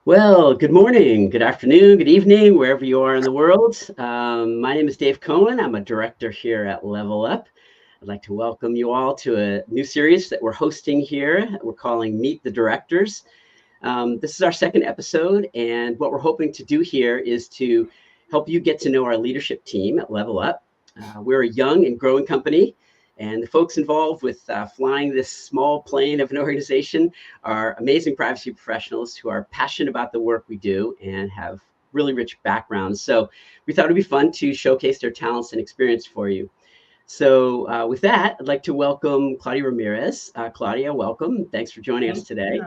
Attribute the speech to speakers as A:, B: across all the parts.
A: Well, good morning, good afternoon, good evening, wherever you are in the world. My name is Dave Cohen. I'm a director here at Level Up. I'd like to welcome you all to a new series that we're hosting here. We're calling Meet the Directors. This is our second episode, and what we're hoping to do here is to help you get to know our leadership team at Level Up. We're a young and growing company, and the folks involved with flying this small plane of an organization are amazing privacy professionals who are passionate about the work we do and have really rich backgrounds. So we thought it'd be fun to showcase their talents and experience for you. So with that, I'd like to welcome Claudia Ramirez. Claudia, welcome. Thanks for joining us
B: Thank you.
A: today.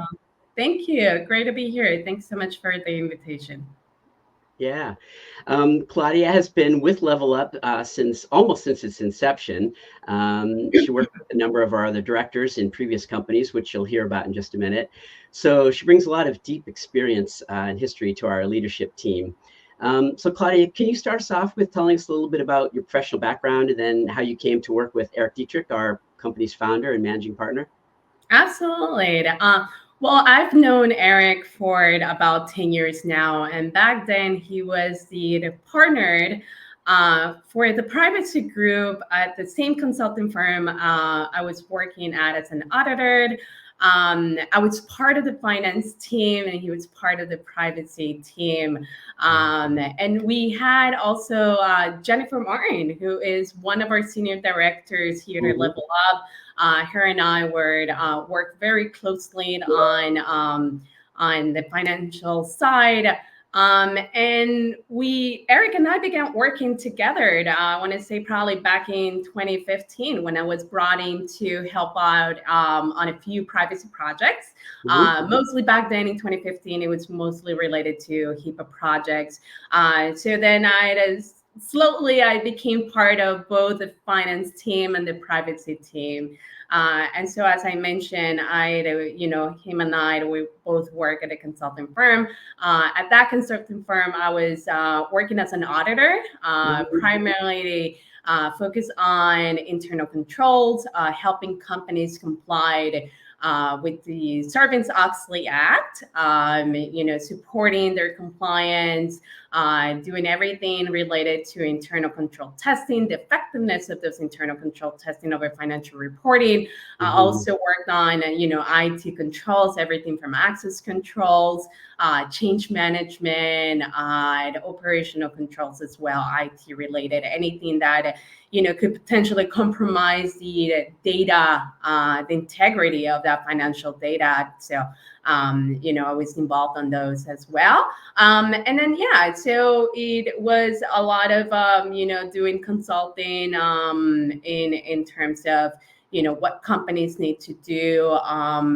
B: Thank you. Great to be here. Thanks so much for the invitation.
A: Yeah. Claudia has been with Level Up since its inception. She worked with a number of our other directors in previous companies, which you'll hear about in just a minute. So she brings a lot of deep experience and history to our leadership team. So Claudia, can you start us off with telling us a little bit about your professional background and then how you came to work with Eric Dietrich, our company's founder and managing partner?
B: Absolutely. Well, I've known Eric for about 10 years now. And back then, he was the partnered for the privacy group at the same consulting firm I was working at as an auditor. I was part of the finance team and he was part of the privacy team. And we had also Jennifer Martin, who is one of our senior directors here at Level Up. Her and I would work very closely on the financial side. And Eric and I began working together. I want to say probably back in 2015 when I was brought in to help out on a few privacy projects. Mostly back then in 2015, it was mostly related to HIPAA projects. So then slowly I became part of both the finance team and the privacy team. And so, as I mentioned, him and I, we both work at a consulting firm. At that consulting firm, I was working as an auditor, primarily focused on internal controls, helping companies comply with the Sarbanes-Oxley Act, supporting their compliance, doing everything related to internal control testing, the effectiveness of those internal control testing over financial reporting. I also worked on, IT controls, everything from access controls, change management, and operational controls as well, IT related, anything that could potentially compromise the data, the integrity of that financial data. So, I was involved on those as well. And then, so it was a lot of, doing consulting in terms of, what companies need to do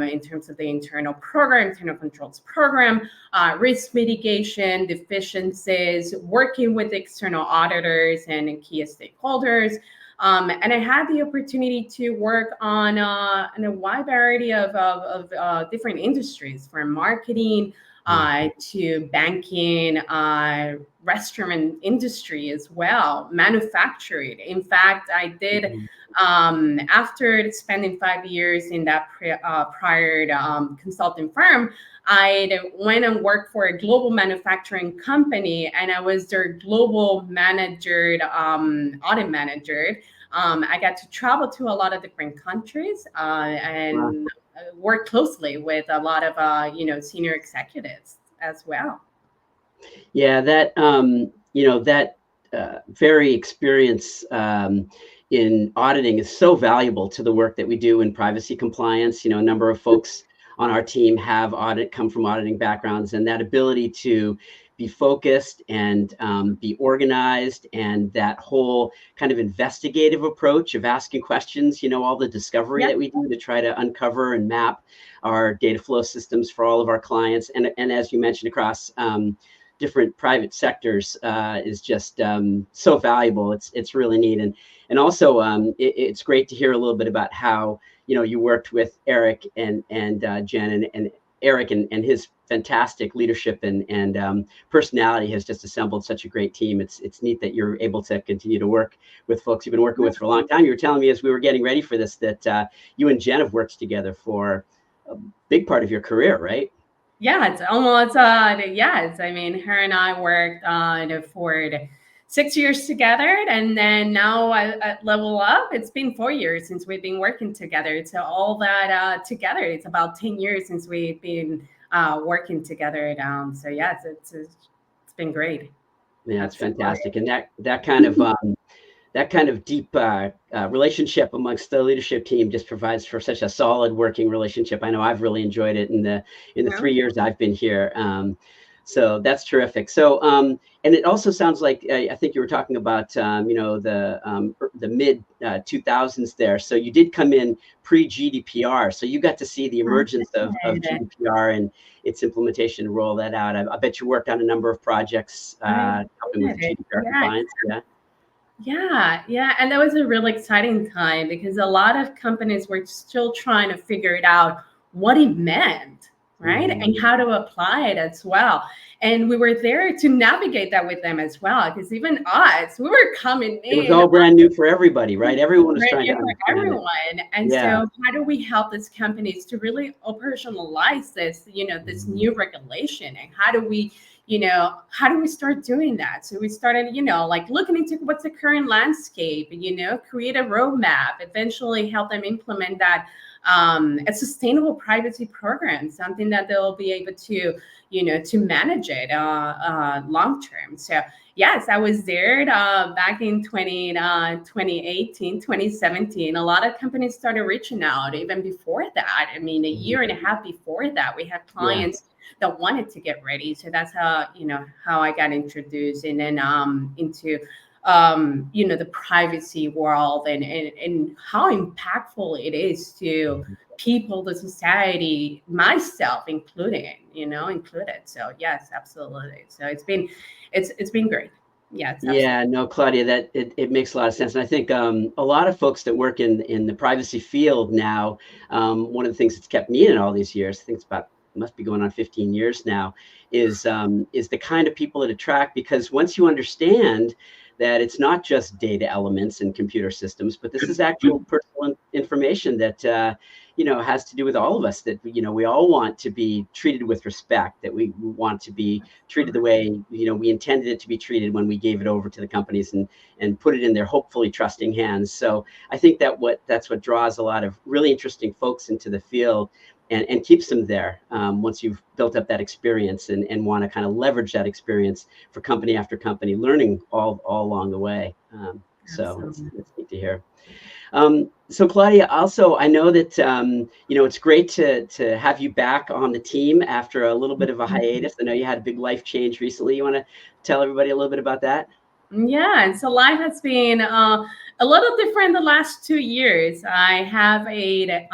B: in terms of the internal controls program, risk mitigation, deficiencies, working with external auditors and key stakeholders. And I had the opportunity to work on a wide variety of different industries, from marketing to banking, restaurant industry as well, manufacturing. In fact, I did, after spending 5 years in that prior consulting firm, I went and worked for a global manufacturing company, and I was their global manager, audit manager. I got to travel to a lot of different countries and work closely with a lot of senior executives as well.
A: Yeah, that very experience in auditing is so valuable to the work that we do in privacy compliance. A number of folks on our team come from auditing backgrounds, and that ability to be focused and be organized, and that whole kind of investigative approach of asking questions, all the discovery that we do to try to uncover and map our data flow systems for all of our clients. And as you mentioned, across different private sectors is just so valuable. It's really neat. And also it's great to hear a little bit about how, you worked with Eric and Jen, and Eric and his fantastic leadership and personality has just assembled such a great team. It's neat that you're able to continue to work with folks you've been working with for a long time. You were telling me as we were getting ready for this that you and Jen have worked together for a big part of your career, right?
B: Yeah, it's almost yes. I mean, her and I worked for 6 years together, and then now at Level Up, it's been 4 years since we've been working together. So all that together, it's about 10 years since we've been working together. So yes, it's been great.
A: Yeah, it's
B: Absolutely.
A: fantastic, and that kind of deep relationship amongst the leadership team just provides for such a solid working relationship. I know I've really enjoyed it in the
B: Yeah.
A: 3 years I've been here. So that's terrific. So and it also sounds like I think you were talking about the mid 2000s there. So you did come in pre GDPR, so you got to see the emergence of
B: Good.
A: GDPR and its implementation and roll that out. I bet you worked on a number of projects
B: I
A: helping with
B: did.
A: GDPR
B: Yeah.
A: compliance. Yeah.
B: Yeah, and that was a really exciting time because a lot of companies were still trying to figure it out what it meant, right? And
A: Mhm.
B: how to apply it as well. And we were there to navigate that with them as well, because even us, we were coming
A: It was
B: in
A: all brand new for everybody, right? Everyone was
B: right
A: trying to
B: in for
A: understand it.
B: everyone. And
A: Yeah.
B: so how do we help these companies to really operationalize this, this
A: Mhm.
B: new regulation? And how do we start doing that? So we started, like looking into what's the current landscape, create a roadmap, eventually help them implement that a sustainable privacy program, something that they'll be able to, to manage it long term. So yes, I was there back in 2018, 2017. A lot of companies started reaching out even before that. I mean, a
A: Mhm.
B: year and a half before that, we had
A: Yeah.
B: clients that wanted to get ready. So that's how I got introduced and then into the privacy world and how impactful it is to
A: Mhm.
B: people, the society, myself included. So yes, absolutely. So it's been great. Yes, absolutely.
A: Yeah, no, Claudia, that it makes a lot of sense. And I think a lot of folks that work in the privacy field now, one of the things that's kept me in all these years, I think it's about must be going on 15 years now, is the kind of people that attract because once you understand that it's not just data elements and computer systems, but this is actual personal information that has to do with all of us. That we all want to be treated with respect. That we want to be treated the way we intended it to be treated when we gave it over to the companies and put it in their hopefully trusting hands. So I think that's what draws a lot of really interesting folks into the field and keeps them there once you've built up that experience and want to kind of leverage that experience for company after company, learning all along the way. So
B: Absolutely.
A: it's neat to hear. So Claudia, also, I know that it's great to have you back on the team after a little bit of a hiatus. I know you had a big life change recently. You want to tell everybody a little bit about that?
B: Yeah, and so life has been a little different the last 2 years. I have a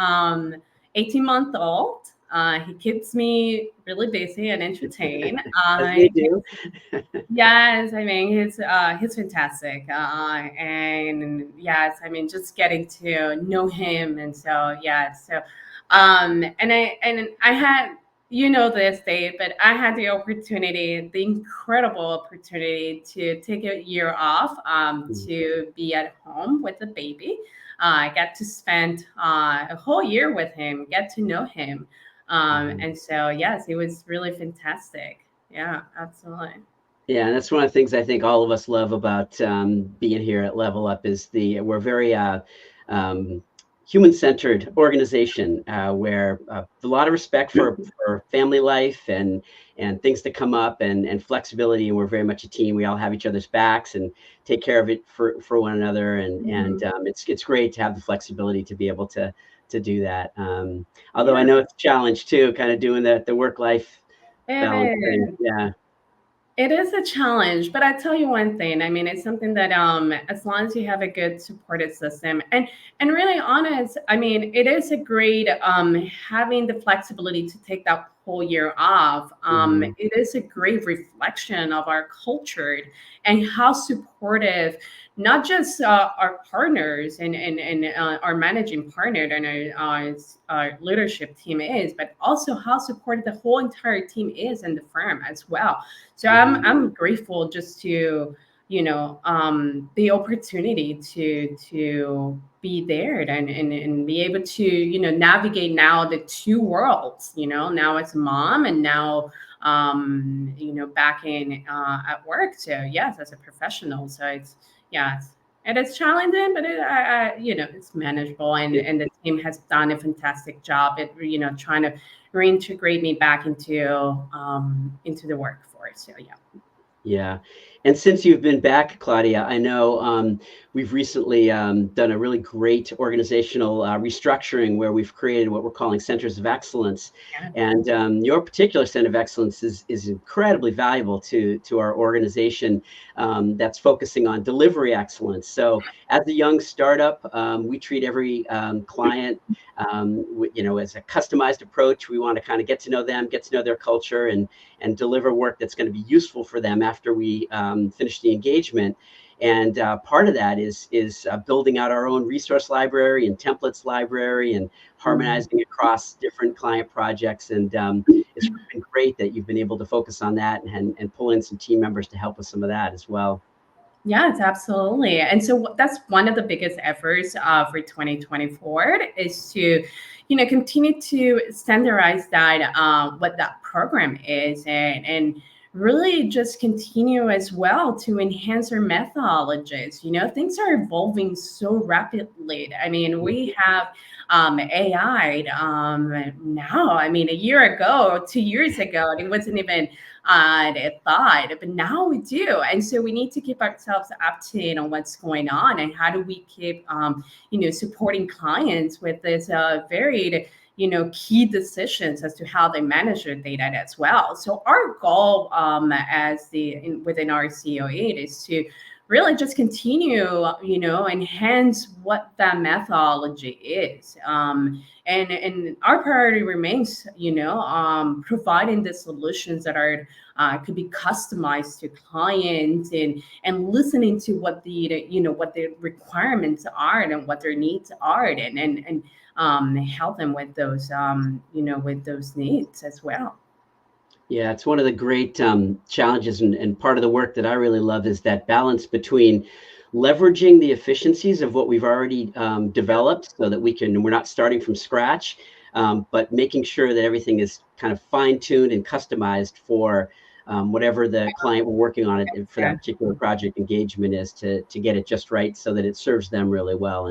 B: 18-month-old. He keeps me really busy and entertained.
A: As they do.
B: Yes, I mean he's fantastic, and yes, I mean just getting to know him, and so yeah, so and I had this Dave, but I had the incredible opportunity to take a year off,
A: Mhm.
B: to be at home with the baby. I got to spend a whole year with him, get to know him,
A: Mhm.
B: and so yes, it was really fantastic. Yeah, absolutely.
A: Yeah, and that's one of the things I think all of us love about being here at Level Up is we're very um, human-centered organization where a lot of respect for family life and things that come up and flexibility. And we're very much a team. We all have each other's backs and take care of it for one another. And
B: Mhm.
A: it's great to have the flexibility to be able to do that. Although I
B: Yeah,
A: know it's a challenge too, kind of doing the work-life
B: it
A: balance thing.
B: is.
A: Yeah.
B: It is a challenge, but I tell you one thing. I mean, it's something that as long as you have a good supported system and really honest, I mean, it is a great having the flexibility to take that whole year off.
A: Mhm.
B: It is a great reflection of our culture and how supportive not just our partners and our managing partner and our leadership team is, but also how supportive the whole entire team is in the firm as well. So I'm
A: Mhm.
B: I'm grateful just to the opportunity to be there and be able to navigate now the two worlds, now as a mom and now back in at work. So yes, as a professional. So it's yeah, and it's challenging, but it's manageable, and the team has done a fantastic job at trying to reintegrate me back into the workforce. So yeah.
A: Yeah. And since you've been back, Claudia, I know we've recently done a really great organizational restructuring where we've created what we're calling centers of excellence.
B: Yeah.
A: And your particular center of excellence is incredibly valuable to our organization that's focusing on delivery excellence. So as a young startup, we treat every client as a customized approach. We want to kind of get to know them, get to know their culture, and deliver work that's going to be useful for them after we finish the engagement. And part of that is building out our own resource library and templates library and harmonizing across different client projects. And it's been great that you've been able to focus on that and pull in some team members to help with some of that as well.
B: Yes, absolutely. And so that's one of the biggest efforts for 2024 is to, continue to standardize that, what that program is, and really just continue as well to enhance our methodologies. Things are evolving so rapidly. I mean, we have AI now. I mean, a year ago, 2 years ago, it wasn't even a thought, but now we do. And so we need to keep ourselves up to date on what's going on and how do we keep, supporting clients with this varied, key decisions as to how they manage their data as well. So our goal within our CO8 is to really just continue, enhance what that methodology is. And our priority remains, providing the solutions that are could be customized to clients and listening to what what the requirements are and what their needs are and help them with those with those needs as well.
A: Yeah, it's one of the great challenges, and part of the work that I really love is that balance between leveraging the efficiencies of what we've already developed so that we're not starting from scratch, but making sure that everything is kind of fine-tuned and customized for whatever the client we're working on it for that
B: Yeah.
A: particular project engagement is to get it just right so that it serves them really well.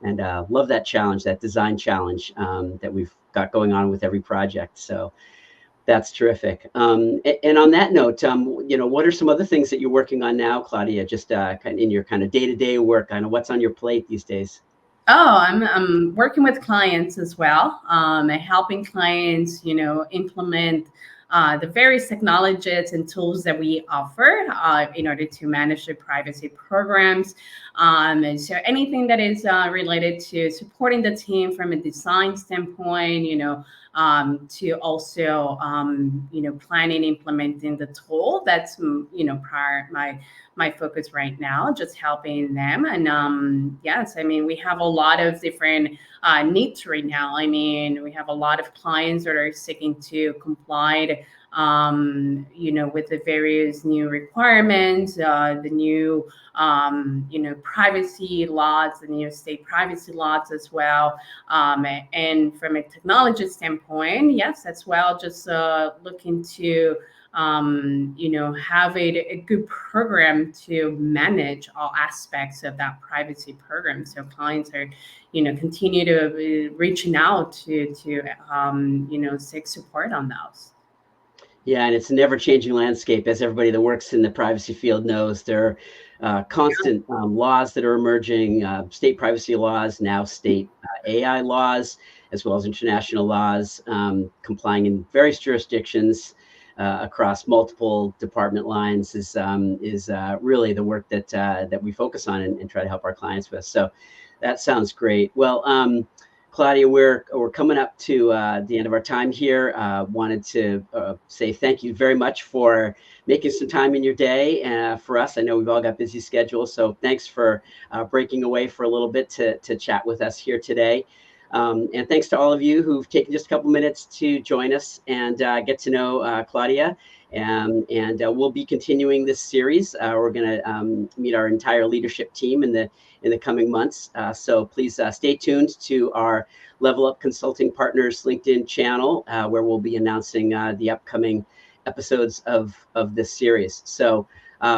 A: And love that challenge, that design challenge that we've got going on with every project. So that's terrific. And on that note, what are some other things that you're working on now, Claudia? Just kind of in your kind of day-to-day work, kind of what's on your plate these days?
B: Oh, I'm working with clients as well, helping clients, implement the various technologies and tools that we offer in order to manage their privacy programs. And so anything that is related to supporting the team from a design standpoint, to also, planning, implementing the tool. That's, prior my focus right now, just helping them. And yes, I mean, we have a lot of different needs right now. I mean, we have a lot of clients that are seeking to comply, with the various new requirements, the new, privacy laws, the new state privacy laws as well. And from a technology standpoint, yes, as well, just looking to have a good program to manage all aspects of that privacy program. So clients are, continue to be reaching out to seek support on those.
A: Yeah, and it's a never-changing landscape, as everybody that works in the privacy field knows. There are constant laws that are emerging, state privacy laws, now state AI laws, as well as international laws, complying in various jurisdictions across multiple department lines is really the work that we focus on and try to help our clients with. So that sounds great. Well, Claudia, we're coming up to the end of our time here. Wanted to say thank you very much for making some time in your day for us. I know we've all got busy schedules, so thanks for breaking away for a little bit to chat with us here today. And thanks to all of you who've taken just a couple minutes to join us and get to know Claudia. And we'll be continuing this series. We're going to meet our entire leadership team in the coming months. So please stay tuned to our Level Up Consulting Partners LinkedIn channel, where we'll be announcing the upcoming episodes of this series. So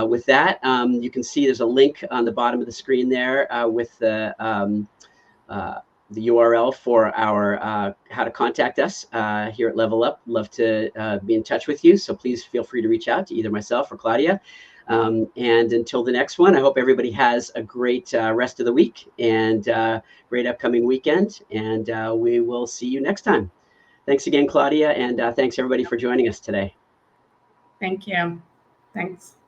A: with that, you can see there's a link on the bottom of the screen there with the URL for our how to contact us here at Level Up. Love to be in touch with you. So please feel free to reach out to either myself or Claudia. And until the next one, I hope everybody has a great rest of the week and great upcoming weekend. And we will see you next time. Thanks again, Claudia. And thanks everybody for joining us today.
B: Thank you. Thanks.